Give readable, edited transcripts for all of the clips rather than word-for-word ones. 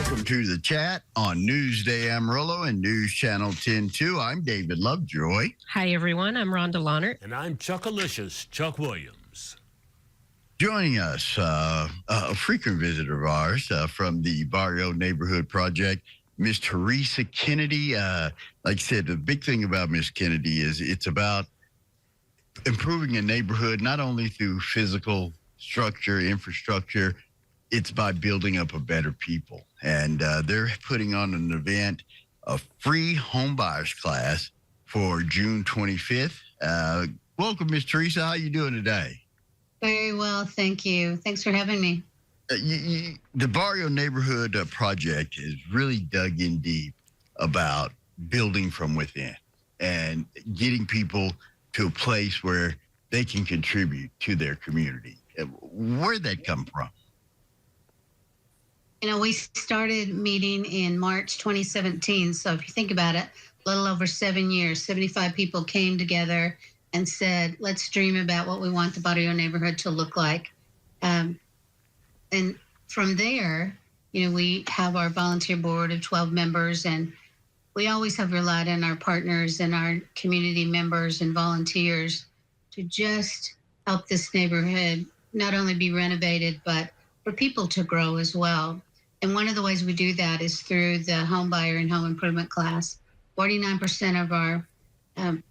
Welcome to the chat on Newsday Amarillo and News Channel 10-2. I'm David Lovejoy. Hi, everyone. I'm Rhonda Lahnert. And I'm Chuckalicious, Chuck Williams. Joining us, a frequent visitor of ours from the Barrio Neighborhood Project, Miss Teresa Kennedy. Like I said, the big thing about Miss Kennedy is it's about improving a neighborhood, not only through physical structure, infrastructure, it's by building up a better people. And they're putting on an event, a free homebuyers class for June 25th. Welcome, Miss Teresa. How you doing today? Very well, thank you. Thanks for having me. The Barrio Neighborhood Project has really dug in deep about building from within and getting people to a place where they can contribute to their community. Where'd that come from? You know, we started meeting in March 2017. So if you think about it, a little over 7 years, 75 people came together and said, let's dream about what we want the Barrio neighborhood to look like. And from there, you know, we have our volunteer board of 12 members, and we always have relied on our partners and our community members and volunteers to just help this neighborhood not only be renovated, but for people to grow as well. And one of the ways we do that is through the home buyer and home improvement class. 49% of our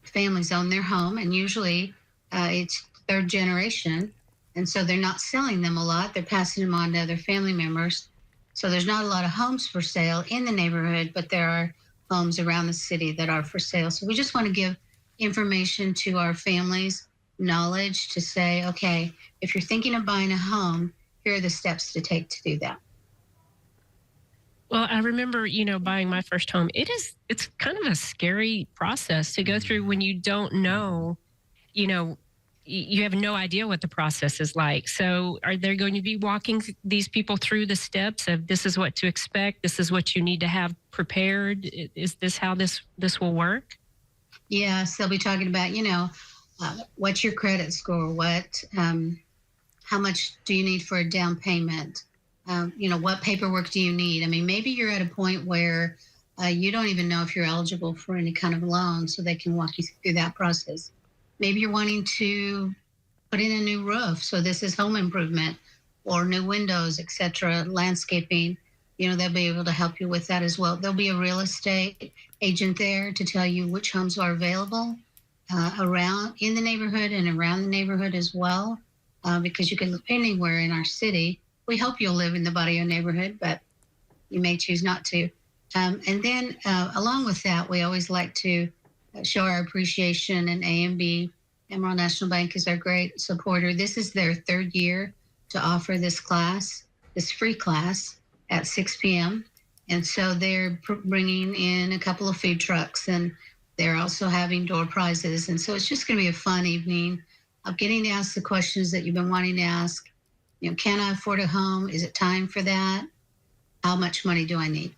families own their home, and usually it's third generation. And so they're not selling them a lot. They're passing them on to other family members. So there's not a lot of homes for sale in the neighborhood, but there are homes around the city that are for sale. So we just want to give information to our families, knowledge to say, okay, if you're thinking of buying a home, here are the steps to take to do that. Well, I remember, buying my first home. It's kind of a scary process to go through when you don't know, you have no idea what the process is like. So are they going to be walking these people through the steps of this is what to expect? This is what you need to have prepared. Is this how this will work? Yes, they'll be talking about, what's your credit score? How much do you need for a down payment? What paperwork do you need? I mean, maybe you're at a point where you don't even know if you're eligible for any kind of loan, so they can walk you through that process. Maybe you're wanting to put in a new roof, so this is home improvement, or new windows, etc., landscaping. They'll be able to help you with that as well. There'll be a real estate agent there to tell you which homes are available around in the neighborhood and around the neighborhood as well, because you can live anywhere in our city. We hope you'll live in the Barrio neighborhood, but you may choose not to. And then along with that, we always like to show our appreciation, and AMB, Emerald National Bank, is our great supporter. This is their third year to offer this class, this free class at 6 p.m. And so they're bringing in a couple of food trucks, and they're also having door prizes. And so it's just going to be a fun evening of getting to ask the questions that you've been wanting to ask. Can I afford a home? Is it time for that? How much money do I need?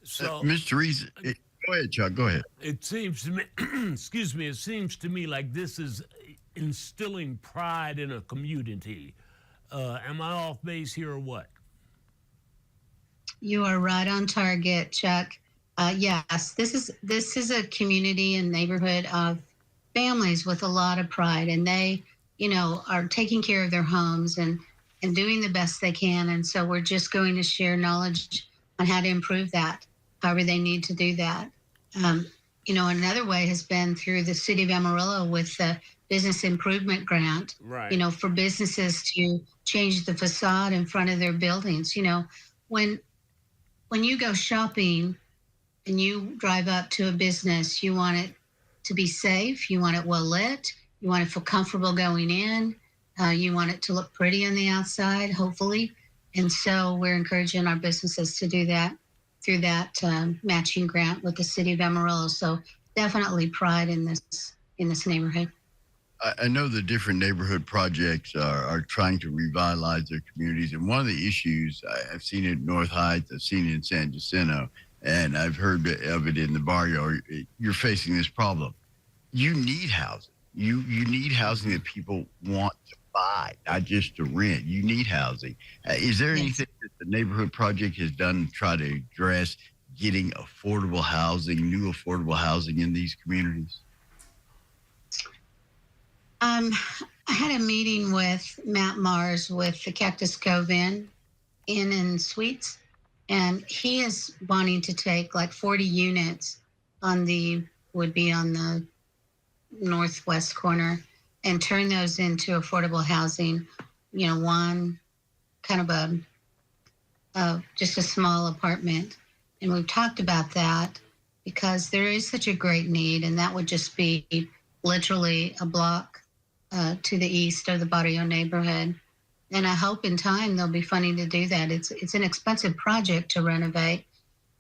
So, Ms. Teresa, go ahead, Chuck. Go ahead. It seems to me, it seems to me like this is instilling pride in a community. Am I off base here or what? You are right on target, Chuck. Yes, this is a community and neighborhood of families with a lot of pride, and they, are taking care of their homes and doing the best they can. And so we're just going to share knowledge on how to improve that, however they need to do that. Another way has been through the city of Amarillo with the business improvement grant, right. For businesses to change the facade in front of their buildings. When you go shopping and you drive up to a business, you want it to be safe, you want it well lit, you want to feel comfortable going in. You want it to look pretty on the outside, hopefully. And so we're encouraging our businesses to do that through that matching grant with the city of Amarillo. So definitely pride in this neighborhood. I know the different neighborhood projects are trying to revitalize their communities. And one of the issues, I've seen it in North Heights, I've seen it in San Jacinto, and I've heard of it in the barrio. You're facing this problem. You need housing. You need housing that people want to buy, not just to rent. You need housing. Is there Yes. anything that the neighborhood project has done to try to address getting affordable housing, new affordable housing in these communities? I had a meeting with Matt Mars with the Cactus Cove Inn and Suites, and he is wanting to take like 40 units would be on the northwest corner and turn those into affordable housing. One kind of just a small apartment. And we've talked about that because there is such a great need, and that would just be literally a block to the east of the Barrio neighborhood. And I hope in time there'll be funding to do that. It's an expensive project to renovate.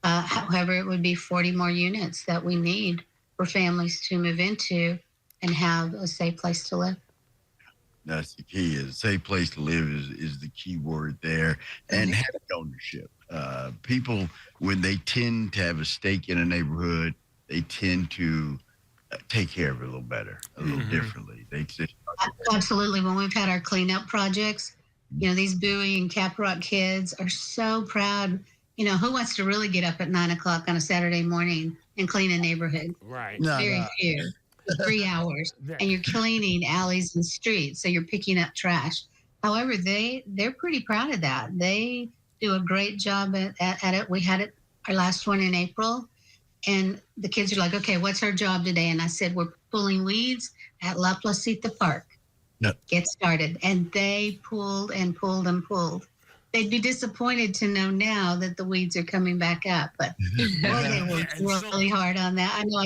However, it would be 40 more units that we need for families to move into and have a safe place to live. That's the key. A safe place to live is the key word there, and having ownership. People, when they tend to have a stake in a neighborhood, they tend to take care of it a little better, a little differently. They just Absolutely. When we've had our cleanup projects, these Bowie and Caprock kids are so proud. Who wants to really get up at 9 o'clock on a Saturday morning and clean a neighborhood? Right. Very few. 3 hours, and you're cleaning alleys and streets, so you're picking up trash. However, they're pretty proud of that. They do a great job at it. We had our last one in April, and the kids are like, "Okay, what's our job today?" And I said, "We're pulling weeds at La Placita Park." Yep. Get started, and they pulled and pulled and pulled. They'd be disappointed to know now that the weeds are coming back up, but they worked really hard on that. I know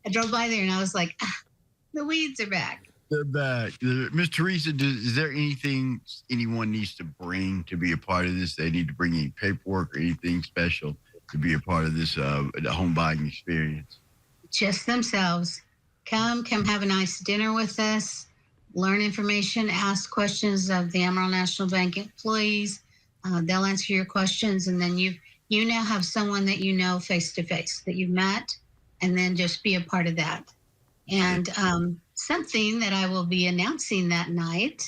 I drove by there and I was like, the weeds are back. They're back. Miss Teresa, is there anything anyone needs to bring to be a part of this? They need to bring any paperwork or anything special to be a part of this the home buying experience? Just themselves. Come have a nice dinner with us, learn information, ask questions of the Amarillo National Bank employees. They'll answer your questions, and then you now have someone that you know face to face that you've met, and then just be a part of that. And something that I will be announcing that night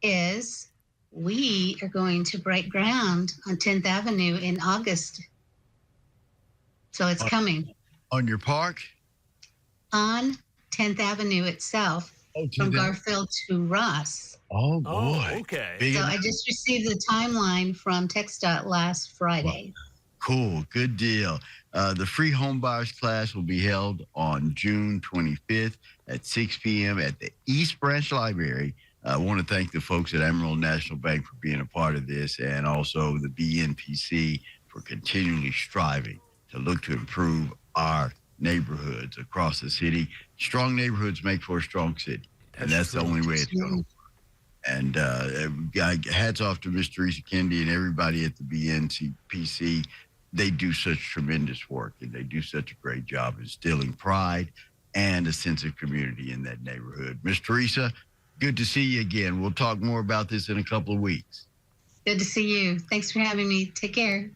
is we are going to break ground on 10th Avenue in August. So it's coming. On your park? On 10th Avenue itself, from Garfield to Ross. Oh, boy. Oh, okay. So I just received the timeline from TxDOT last Friday. Wow. Cool. Good deal. The free home buyers class will be held on June 25th at 6 p.m. at the East Branch Library. I want to thank the folks at Amarillo National Bank for being a part of this, and also the BNPC for continually striving to look to improve our neighborhoods across the city. Strong neighborhoods make for a strong city, and that's the only way it's going to work. And hats off to Ms. Teresa Kennedy and everybody at the BNPC. They do such tremendous work, and they do such a great job instilling pride and a sense of community in that neighborhood. Ms. Teresa, good to see you again. We'll talk more about this in a couple of weeks. Good to see you. Thanks for having me. Take care.